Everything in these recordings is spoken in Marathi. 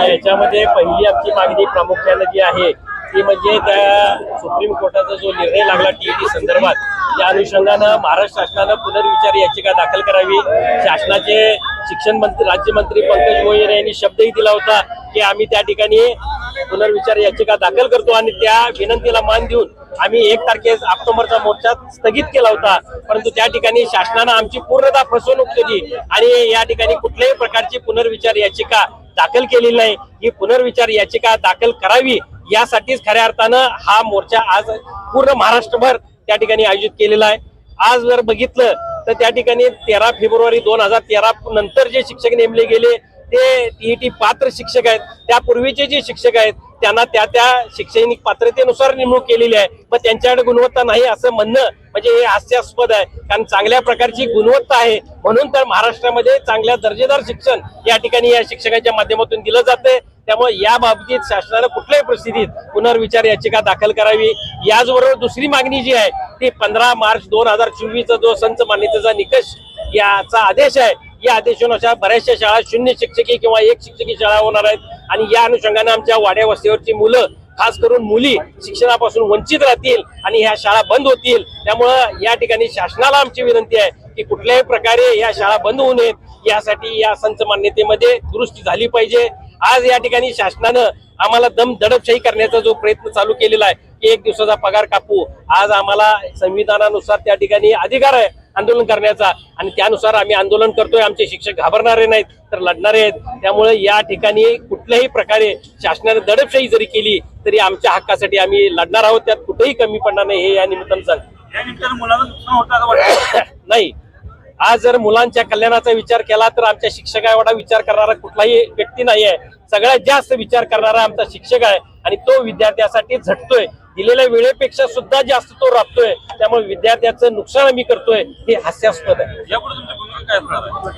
याच्यामध्ये पहिली आमची मागणी प्रामुख्याने जी आहे ती म्हणजे त्या सुप्रीम कोर्टाचा जो निर्णय लागला टीईटी संदर्भात त्या अनुषंगानं महाराष्ट्र शासनानं पुनर्विचार याचिका दाखल करावी। शासनाचे शिक्षण मंत्री राज्यमंत्री पंकज भोयर यांनी शब्दही दिला होता की आम्ही त्या ठिकाणी पुनर्विचार याचिका दाखल करतो आणि त्या विनंतीला मान देऊन आम्ही 1 तारखेस ऑक्टोबरचा मोर्चा स्थगित केला होता। परंतु त्या ठिकाणी शासनानं आमची पूर्णतः फसवणूक केली आणि या ठिकाणी कुठल्याही प्रकारची पुनर्विचार याचिका दाखल केलेली नाही। ही पुनर्विचार याचिका दाखल करावी यासाठीच खऱ्या अर्थानं हा मोर्चा आज पूर्ण महाराष्ट्रभर त्या ठिकाणी आयोजित केलेला आहे। आज जर बघितलं तर त्या ठिकाणी 13 फेब्रुवारी 2013 नंतर जे शिक्षक नेमले गेले ते टीईटी पात्र शिक्षक आहेत। त्यापूर्वीचे जे शिक्षक आहेत त्यांना त्या शैक्षणिक पात्रतेनुसार नेमणूक केलेली आहे, पण त्यांच्याकडे गुणवत्ता नाही असं म्हणणं म्हणजे हे हास्यास्पद आहे। कारण चांगल्या प्रकारची गुणवत्ता आहे म्हणून तर महाराष्ट्रामध्ये चांगल्या दर्जेदार शिक्षण या ठिकाणी या शिक्षकांच्या माध्यमातून दिलं जाते। त्यामुळे या बाबतीत शासनानं कुठल्याही परिस्थितीत पुनर्विचार याचिका दाखल करावी। याचबरोबर दुसरी मागणी जी आहे ती 15 मार्च 2024 जो संच मान्यतेचा निकष याचा आदेश आहे, या आदेशानुसार बऱ्याचशा शाळा 0 शिक्षकी किंवा 1 शिक्षकी शाळा होणार आहेत आणि या अनुषंगाने आमच्या वाड्या वस्तीवरची मुलं खास करून मुली शिक्षणापासून वंचित राहतील आणि ह्या शाळा बंद होतील। त्यामुळे या ठिकाणी शासनाला आमची विनंती आहे की कुठल्याही प्रकारे या शाळा बंद होऊ नयेत यासाठी या संच मान्यतेमध्ये दुरुस्ती झाली पाहिजे। आज या ठिकाणी शासनानं आम्हाला दडपशाही करण्याचा जो प्रयत्न चालू केलेला आहे की 1 दिवसाचा पगार कापू, आज आम्हाला संविधानानुसार त्या ठिकाणी अधिकार आहे आंदोलन करण्याचा आणि त्यानुसार आम्ही आंदोलन करतोय। आमचे शिक्षक घाबरणारे नाहीत तर लढणारे आहेत। त्यामुळे या ठिकाणी कुठल्याही प्रकारे शासनाने दडपशाही जरी केली तरी आमच्या हक्कासाठी आम्ही लढणार आहोत, त्यात कुठेही कमी पडणार नाही हे या निमित्तानं सांगतो। नाही, आज जर मुलांच्या कल्याणाचा विचार केला तर आमच्या शिक्षका एवढा विचार करणारा कुठलाही व्यक्ती नाही आहे। सगळ्यात जास्त विचार करणारा आमचा शिक्षक आहे आणि तो विद्यार्थ्यासाठी झटतोय, दिलेल्या वेळेपेक्षा सुद्धा जास्त तो राबतोय। त्यामुळे विद्यार्थ्याचं नुकसान आम्ही करतोय हे हास्यास्पद आहे।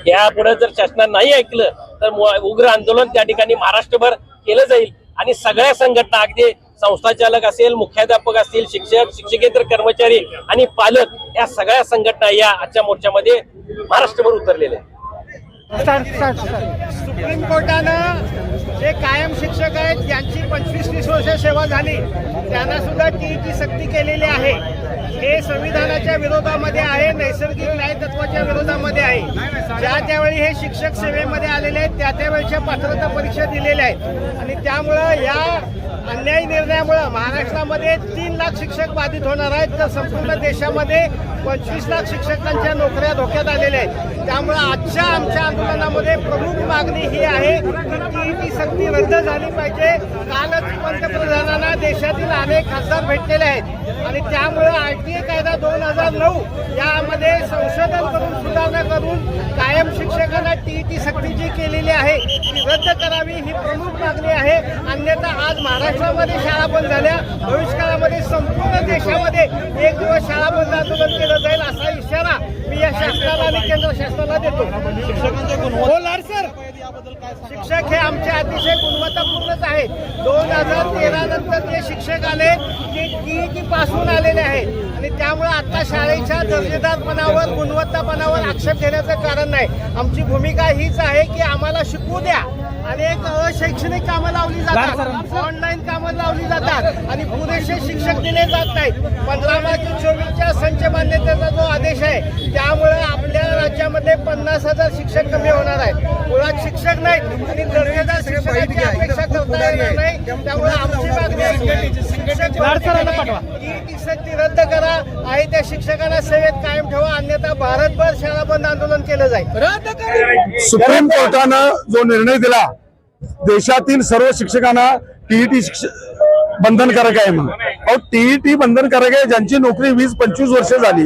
यापुढे जर शासनाने नाही ऐकलं तर उग्र आंदोलन त्या ठिकाणी महाराष्ट्रभर केलं जाईल आणि सगळ्या संघटना अगदी संस्थाचालक असेल, मुख्याध्यापक असतील, शिक्षक, शिक्षकेतर कर्मचारी आणि पालक या सगळ्या संघटना या आजच्या मोर्चामध्ये महाराष्ट्रभर उतरलेले आहेत। सुप्रीम कोर्टानं जे कायम शिक्षक आहेत ज्यांची 25-30 वर्ष सेवा झाली त्यांना सुद्धा टीईटी सक्ती केलेली आहे। हे संविधानाच्या विरोधामध्ये आहे, नैसर्गिक न्याय तत्वाच्या विरोधामध्ये आहे। ज्या त्यावेळी हे शिक्षक सेवेमध्ये आलेले आहेत त्या त्यावेळेच्या पात्रता परीक्षा दिलेल्या आहेत आणि त्यामुळं या अन्यायी निर्णयामुळे महाराष्ट्रामध्ये 3 लाख शिक्षक बाधित होणार आहेत, तर संपूर्ण देशामध्ये 25 लाख शिक्षकांच्या नोकऱ्या धोक्यात आलेल्या आहेत. त्यामुळे आजच्या आमच्या आंदोलनामध्ये प्रमुख मागणी ही आहे की टीईटी सक्ती रद्द झाली पाहिजे. कालच पंतप्रधानांना देशातील अनेक खासदार भेटलेले आहेत आणि त्यामुळे RTA कायदा 2009 यामध्ये संशोधन करून सुधारणा करून कायम शिक्षकांना टीईटी सक्ती जी केलेली आहे ती रद्द करावी ही प्रमुख मागणी आहे. अन्यथा आज महाराष्ट्रामध्ये शाळा बंद झाल्या, भविष्यकाळामध्ये संपूर्ण देशामध्ये एक दिवस शाळा बंद आंदोलन केलं जाईल असा इशारा मी या शासनाला आणि केंद्र शासनाला देतो. शिक्षक हे आमचे अतिशय गुणवत्तापूर्णच आहे. 2013 नंतर जे शिक्षक आले ते टीईटी पासून आलेले आहेत आणि त्यामुळे आता शाळेच्या दर्जेदारपणावर गुणवत्तापणावर आक्षेप घेण्याचं कारण नाही. आमची भूमिका हीच आहे की आम्हाला शिकू द्या. अनेक अशैक्षणिक कामं लावली जातात, ऑनलाईन कामं लावली जातात आणि पुरेसे शिक्षक दिले जात नाहीत. 15/24च्या संच मान्यतेचा जो आदेश आहे त्यामुळे आपल्या राज्यामध्ये 50,000 शिक्षक कमी होणार आहेत. मुळात शिक्षक नाहीत आणि दर्जेदार शिक्षकाची अपेक्षा करता येणार नाही. त्यामुळे आमची मागणी आहे टीईटी सक्ती रद्द करा, आहे त्या शिक्षकांना सेवेत कायम ठेवा, अन्यथा भारतभर शाळा बंद आंदोलन केलं जाईल. सुप्रीम कोर्टानं जो निर्णय दिला देशातील सर्व शिक्षकांना टीईटी बंधनकारक आहे म्हणून, टीईटी बंधनकारक आहे ज्यांची नोकरी 20-25 वर्ष झाली,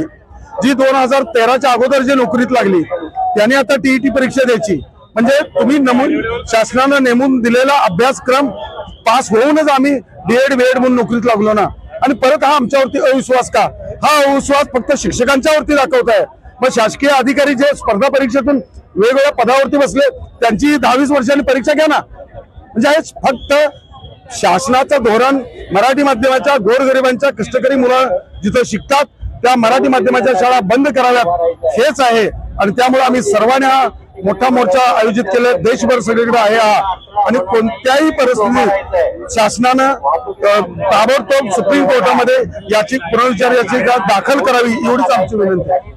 जी 2013च्या अगोदर जी नोकरीत लागली त्यांनी आता टीईटी परीक्षा द्यायची. म्हणजे तुम्ही शासनानं नेमून दिलेला अभ्यासक्रम पास होऊनच आम्ही बीएड म्हणून नोकरीत लागलो ना, आणि परत हा आमच्यावरती अविश्वास का? हा अविश्वास फक्त शिक्षकांच्यावरती दाखवताय. मग शासकीय अधिकारी जे स्पर्धा परीक्षेतून वेगवेगळ्या पदावरती बसले त्यांची 10-20 वर्षांनी परीक्षा घ्या ना. म्हणजे हे फक्त शासनाचं धोरण मराठी माध्यमाच्या गोरगरिबांच्या कष्टकरी मुलं जिथं शिकतात त्या मराठी माध्यमाच्या शाळा बंद कराव्यात हेच आहे. आणि त्यामुळे आम्ही सर्वांनी हा मोठा मोर्चा आयोजित केला, देशभर सगळीकडे आहे हा. आणि कोणत्याही परिस्थितीत शासनानं ताबडतोब सुप्रीम कोर्टामध्ये याची पुनर्विचार याचिका दाखल करावी एवढीच आमची विनंती आहे.